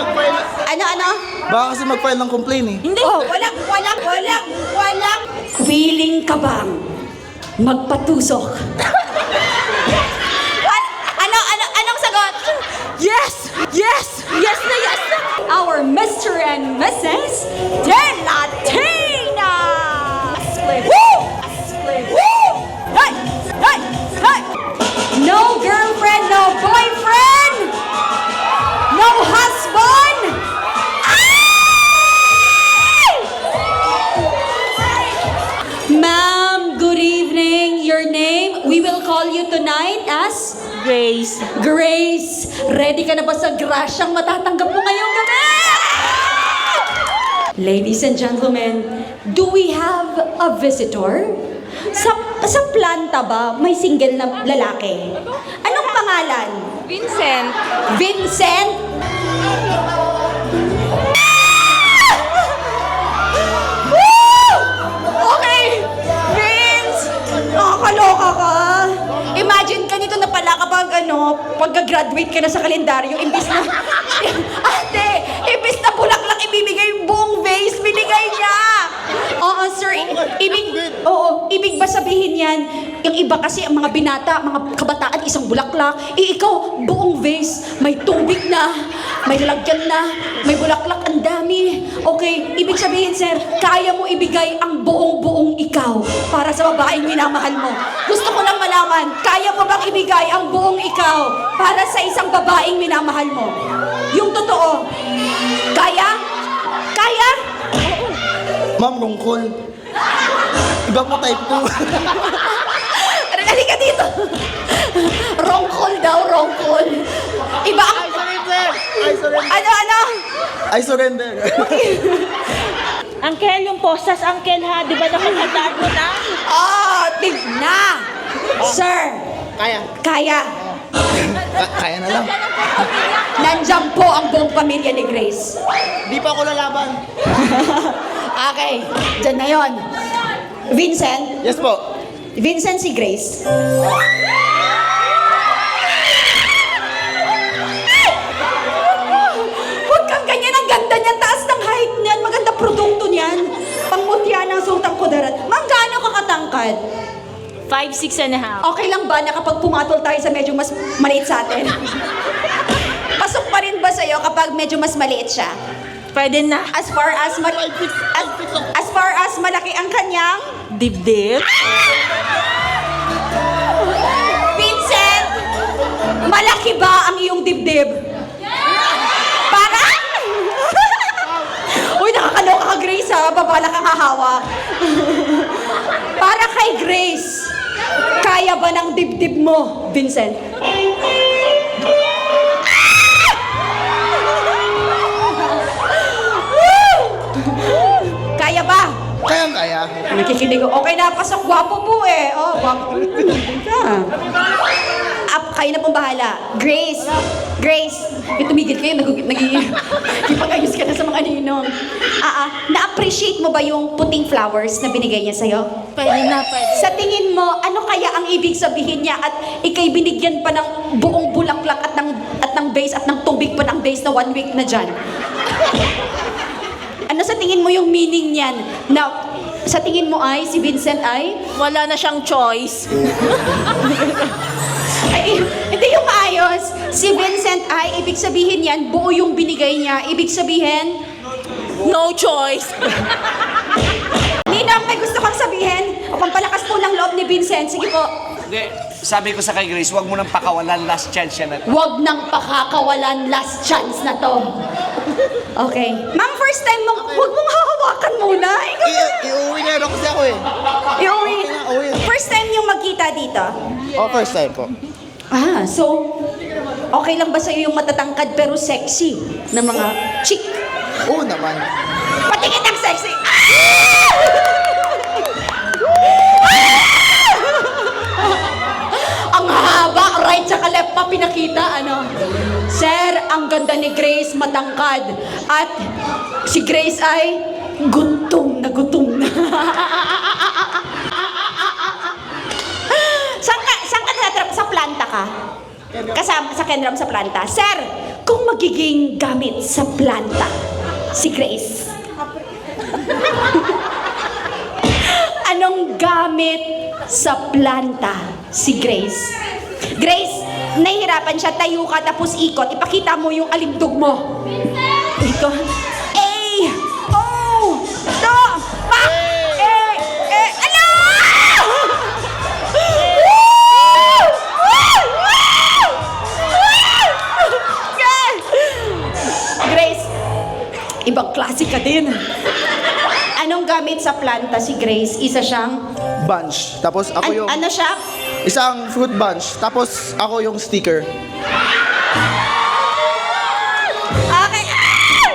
mag-file. Ano? Baka kasi mag-file ng complaint eh. Hindi. Oh, walang. Willing ka bang magpatusok? Anong sagot? Yes na. Our Mr. and Mrs. De Latina! Split. Woo! Hey! No girlfriend, no boyfriend, no husband. Ma'am, good evening. Your name? We will call you tonight as? Grace. Grace. Ready ka na ba sa grasyang matatanggap mo ngayong gabi? Ladies and gentlemen, do we have a visitor? Sa planta ba may single na lalaki? Anong pangalan? Vincent. Vincent? Okay! Vince! Nakakaloka ka! Imagine ganito na pala kapag pagka-graduate ka na sa kalendaryo, imbis na... Ate! Imbis na bulaklak ibibigay, buong vase, binigay niya! Oo, sir. Ibig ba sabihin yan, yung iba kasi, ang mga binata, mga kabataan, isang bulaklak. Ikaw, buong vase, may tubig na, may lalagyan na, may bulaklak, ang dami. Okay, ibig sabihin, sir, kaya mo ibigay ang buong ikaw para sa babaeng minamahal mo. Gusto ko lang malaman, kaya mo bang ibigay ang buong ikaw para sa isang babaeng minamahal mo? Yung totoo. Kaya? Kaya? Ma'am, rongkol. Iba po type ko. Halika dito. Rongkol daw, rongkol. Iba ang... I surrender. Ano? I surrender. Uncle, yung postas, uncle ha. Di ba nakakandaan mo na? Tigna! Sir, Kaya. kaya. Kaya na lang. Nandiyan po ang buong pamilya ni Grace. Di pa ako lalaban. Okay, dyan na yon. Vincent? Yes po. Vincent si Grace. Huwag kang ganyan, ang ganda niyan, taas ng height niyan, maganda produkto niyan. Pangmutya ng sultang kudarat. Ma'am, gaano ka katangkad? 5'6 and a half. Okay lang ba na kapag pumatol tayo sa medyo mas maliit sa atin? Pasok pa rin ba sa'yo kapag medyo mas maliit siya? Pwede na. As far as malaki ang kanyang Dibdib. Vincent, malaki ba ang iyong dibdib? Para? Uy, nakakaloka ka, Grace, ha? Babala kang hahawa. Para kay Grace, kaya ba ng dibdib mo, Vincent? Kaya ba? Kaya. Nakikinig ko. Okay na, pasok. Gwapo po eh. Oh, gwapo. Kayo na pong bahala. Grace. Yung tumigil kayo, nagipag-ayos ka na sa mga ninong. Na-appreciate mo ba yung puting flowers na binigay niya sa'yo? Pwede na. Sa tingin mo, ano kaya ang ibig sabihin niya at ikay binigyan pa ng buong bulaklak at ng base at ng tubig pa ng base na 1 week na dyan? Ano sa tingin mo yung meaning niyan? Na sa tingin mo ay, si Vincent ay? Wala na siyang choice. Ay, hindi yung maayos. Si Vincent ay, ibig sabihin yan, buo yung binigay niya. Ibig sabihin, No choice. Ninang, may gusto kang sabihin? O pampalakas po ng loob ni Vincent. Sige po. Hindi, sabi ko sa kay Grace, huwag mo nang pakawalan, last chance yan na. Huwag nang pakakawalan, last chance na to. Okay. Ma'am, first time mo, huwag mong hahawakan muna. Iuwi na kasi ako eh. Iuwi. Uwi. First time yung magkita dito? First time po. So, okay lang ba sa'yo yung matatangkad pero sexy na mga chick? Oo naman. Patingin ng sexy! Ang haba, right sa left pa pinakita, ano? Sir, ang ganda ni Grace, matangkad. At si Grace ay gutom na gutom na. Saan ka natrap? Sa planta ka? Kasama sa Kenram sa planta. Sir, kung magiging gamit sa planta si Grace, anong gamit sa planta si Grace? Grace, nahihirapan siya. Tayo ka tapos ikot. Ipakita mo yung alindog mo. Ito. A. O. To. Pa. E. Ano? Grace, ibang klase ka din. Anong gamit sa planta si Grace? Isa siyang... Bunch. Tapos ako yung... Ano siya? Isang fruit bunch. Tapos ako yung sticker. Okay. Ah!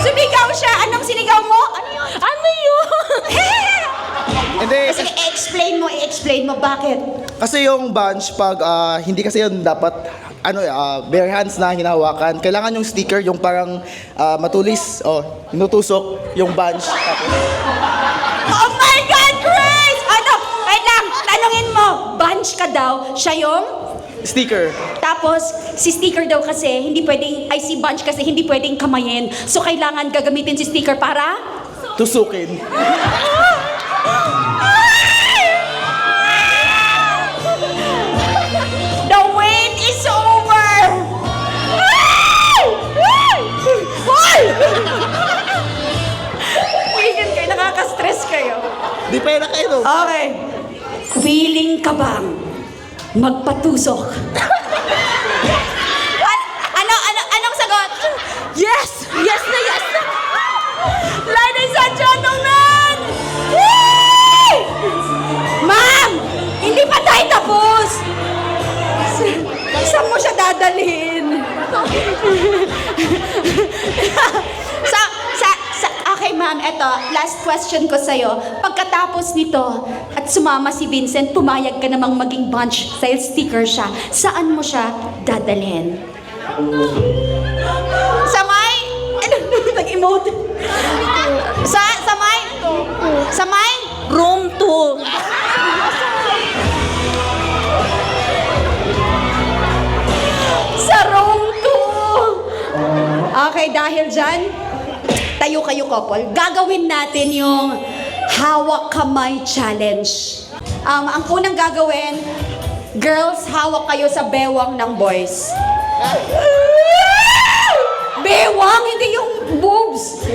Sumigaw siya. Anong sinigaw mo? Ano yun? Ano yun? Hindi, Sige, i-explain mo. Bakit? kasi yung bunch, pag hindi kasi yun dapat bare hands na hinahawakan. Kailangan yung sticker, yung parang matulis, inutusok yung bunch. Tapos, Oh my God, Grace! Ano? Wait lang. Tanungin mo. Bunch ka daw. Siya yung... sticker. Tapos, si sticker daw kasi, hindi pwedeng... Ay, si bunch kasi, hindi pwedeng kamayin. So, kailangan gagamitin si sticker para... Tusukin. The wait is over! Hoy! Weekend kayo, nakaka-stress kayo. Di pera kayo, no? Okay. Willing ka bang magpatusok? Anong sagot? Yes! Yes na yes na! Ladies and gentlemen! Woo! Ma'am! Hindi pa tayo tapos! Saan mo siya dadalhin? Okay, ma'am, eto, last question ko sa'yo. Pagkatapos nito, at sumama si Vincent, pumayag ka namang maging bunch dahil sticker siya, saan mo siya dadalhin? Sa may... Ano? Nag-emote? Sa may... Sa may... Room 2. Sa room 2! Okay, dahil dyan, tayo kayo couple, gagawin natin yung hawak kamay challenge. Ang unang gagawin, girls, hawak kayo sa bewang ng boys. Bewang, hindi yung boobs.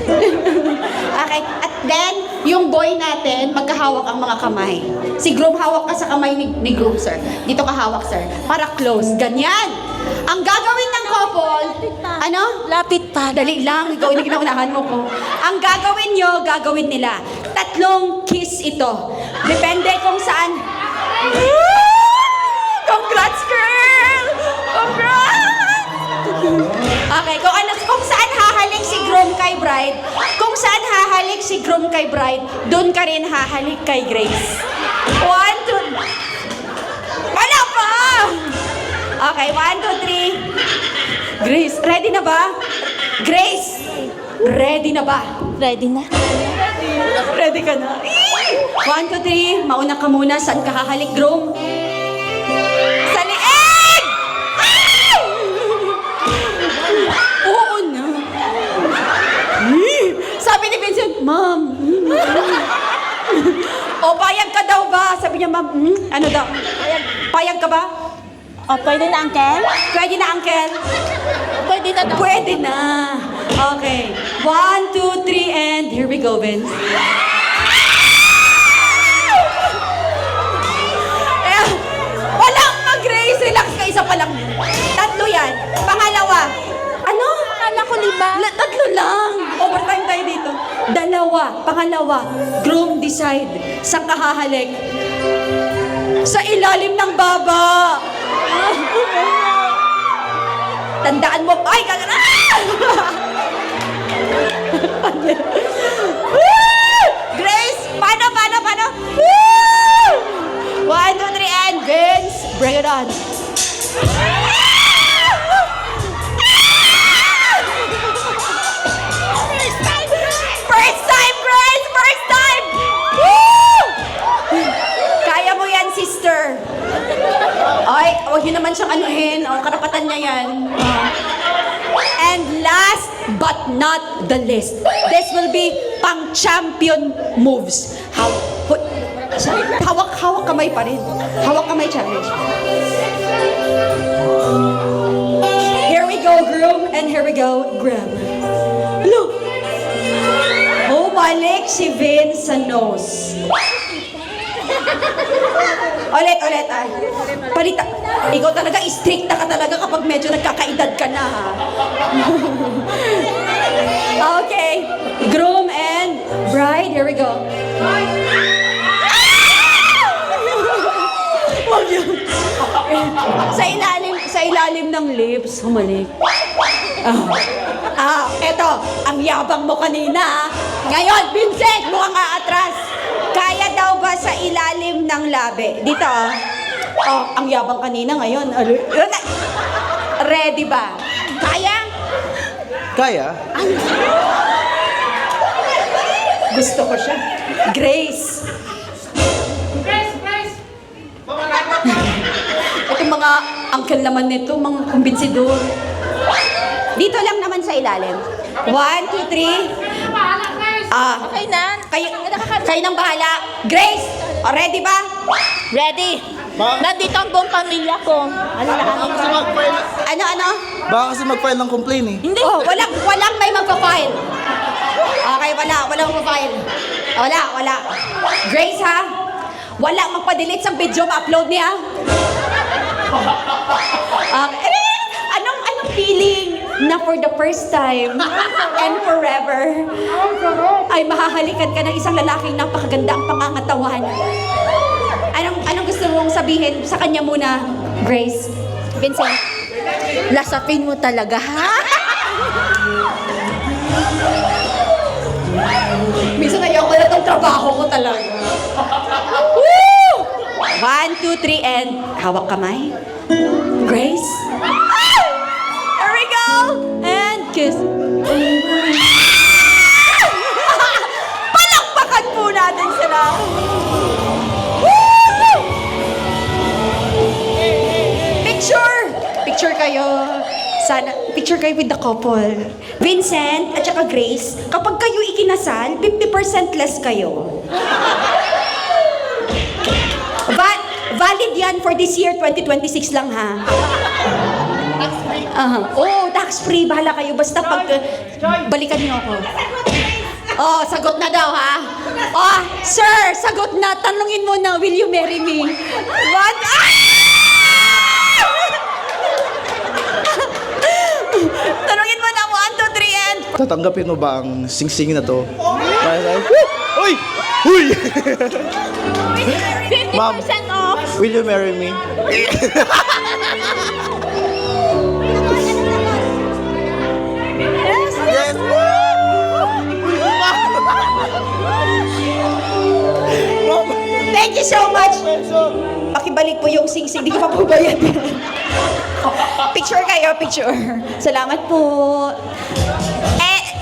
Okay, at then, yung boy natin, magkahawak ang mga kamay. Si groom, hawak ka sa kamay ni groom, sir. Dito ka hawak, sir. Para close. Ganyan. Ang gagawin ng couple, ano? Lapit pa. Dali lang, ikaw yung ginaunahan mo ko. Ang gagawin nyo, gagawin nila. 3 kiss ito. Depende kung saan. Congrats, girl! Congrats! Okay, kung saan hahalik si groom kay bride, kung saan hahalik si groom kay bride, doon ka rin hahalik kay Grace. 1, 2... Wala pa! Okay, 1, 2, 3. Grace, ready na ba? Grace, ready na ba? Ready na? Ready ka na? 1, 2, 3. Mauna ka muna. Saan ka hahalik, groom? Sa liig! Ay! Oo na. Sabi ni Vincent, Ma'am. O, payag ka daw ba? Sabi niya, Ma'am, ano daw? Payag ka ba? O, pwede na, Uncle? Pwede na, Uncle? Pwede na daw. Pwede na. Okay. 1, 2, 3, and here we go, Vince. Eh, walang mag-raise. Relax ka. Isa pa lang. 3 yan. Pangalawa. Ano? Akala ko 5. 3 lang. Overtime tayo dito. 2. Pangalawa. Groom decide. Saan ka hahalik? Sa ilalim ng baba. Tandaan mo. Ay, kagana! Grace, paano? 1, 2, 3, and Vince, bring it on. First time, Grace! First time! Woo! Kaya mo yan, sister. Ay, huwag niyo naman siyang anuhin. O, karapatan niya yan. but not the least, this will be pang-champion moves. Hawak kamay pa rin. Hawak kamay challenge. Here we go, groom, and here we go, grab. Look! Bumalik si Vince sa nose. Ulit, ay. Palita. Ikaw talaga, strict na ka talaga kapag medyo nagkakaedad ka na, ha? Okay. Groom and bride, here we go. Wag yun. Sa ilalim ng lips, humalik. Eto, ang yabang mo kanina. Ngayon, Vincent, mukhang aatras. Kaya daw ba sa ilalim ng labi? Dito, ang yabang kanina ngayon. Ready ba? Kaya? Kaya? Gusto ko siya. Grace. Itong mga uncle naman nito, mga kumbinsidor. Dito lang naman sa ilalim. 1, 2, 3. Okay na. Kayo nang bahala. Grace, ready ba? Ready. Nandito ang buong pamilya ko. Ano? Baka kasi mag-file ng complaint eh. Hindi. Oh, walang may magpa-file. Okay, walang magpa-file. Wala. Grace, ha? Wala magpa-delete sa video, ma-upload niya. Anong feeling na for the first time and forever ay mahahalikan ka ng isang lalaking napakaganda ang pangangatawan? Anong gusto mong sabihin sa kanya muna, Grace? Vincent, lasapin mo talaga, ha? Minsan ayaw ko na itong trabaho ko talaga. Woo! 1, 2, 3, and hawak kamay. Grace. Here we go! And kiss. Palakpakan po natin sila. Woo! Picture kayo. Picture kayo with the couple. Vincent at saka Grace, kapag kayo ikinasal, 50% less kayo. Valid yan for this year, 2026 lang, ha? Tax-free. Bahala kayo. Basta pag... balikan niyo ako. Sagot na daw, ha? Sir, sagot na. Tanungin mo na, will you marry me? What? Tanungin mo na, 1, 2, 3, and... Tatanggapin mo ba ang sing-sing na to? Uy! Uy! 50% Ma'am. off. Will you marry me? Yes! Thank you so much! Pakibalik po yung sing-sing. Di ko pa po bayad. Picture kayo, picture. Salamat po.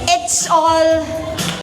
It's all